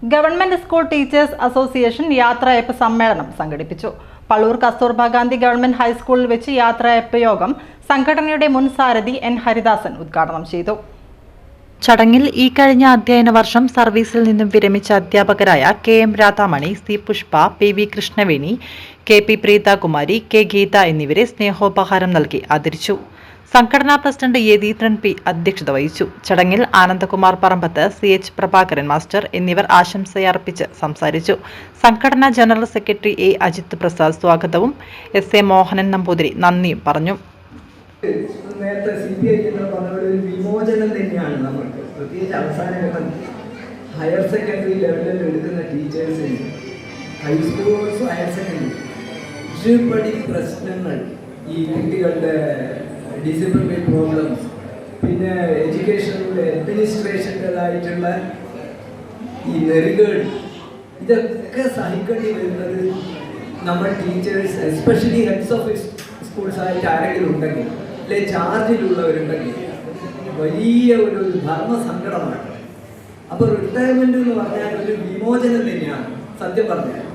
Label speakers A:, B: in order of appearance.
A: Government school teachers association യാത്രയയപ്പ് സമ്മേളനം സംഘടിപ്പിച്ചു. പള്ളൂർ കസ്തൂർബ ഗാന്ധി ഗവൺമെന്റ് ഹൈസ്കൂളിൽ വെച്ച് യാത്രയയപ്പ് യോഗം സംഘടനയുടെ മുൻ സാരഥി എൻ ഹരിദാസൻ ഉദ്ഘാടനം ചെയ്തു. ചടങ്ങിൽ ഈ കഴിഞ്ഞ അധ്യയന വർഷം സർവീസിൽ നിന്നും വിരമിച്ച അധ്യാപകരായ K M Radhamani, C Pushpa, P V Krishnaveni, K P Preethakumari, K Geetha എന്നിവരെ സ്നേഹോപഹാരം നൽകി ആദരിച്ചു. സംഘടനാ പ്രസിഡന്റ് യതീന്ദ്രൻ പി അധ്യക്ഷത വഹിച്ചു. ചടങ്ങിൽ Anandakumar Parambath, C H Prabhakaran master എന്നിവർ ആശംസയർപ്പിച്ച് സംസാരിച്ചു. സംഘടനാ general secretary A Ajith Prasad സ്വാഗതവും എസ് എ മോഹനൻ നമ്പൂതിരി നന്ദിയും പറഞ്ഞു.
B: നേരത്തെ CPI പറഞ്ഞ ഒരു വിമോചനം തന്നെയാണ് നമ്മൾക്ക്. പ്രത്യേകിച്ച് അവസാന ഘട്ടം ഹയർ സെക്കൻഡറി ലെവലിൽ എടുക്കുന്ന ടീച്ചേഴ്സിന്, ഹൈസ്കൂൾസ് ഹയർ സെക്കൻഡറി ഒരുപടി പ്രശ്നങ്ങൾ, ഈ കുട്ടികളുടെ ഡിസിപ്ലിനറി പ്രോബ്ലംസ്, പിന്നെ എഡ്യൂക്കേഷനിലെ അഡ്മിനിസ്ട്രേഷൻ്റെതായിട്ടുള്ള ഈ നെറികേട്, ഇതൊക്കെ സഹിക്കേണ്ടി വരുന്നത് നമ്മൾ ടീച്ചേഴ്സ്, എസ്പെഷ്യലി ഹെഡ്സ് ഓഫ് സ്കൂൾസായിട്ട് ആരെങ്കിലും ഉണ്ടെങ്കിൽ, അല്ലെ ചാർജിലുള്ളവരുണ്ടെങ്കിൽ വലിയ ഒരു ധർമ്മസങ്കടമാണ്. അപ്പോൾ റിട്ടയർമെന്റ് എന്ന് പറഞ്ഞാൽ ഒരു വിമോചനം തന്നെയാണ് സത്യം പറഞ്ഞാൽ.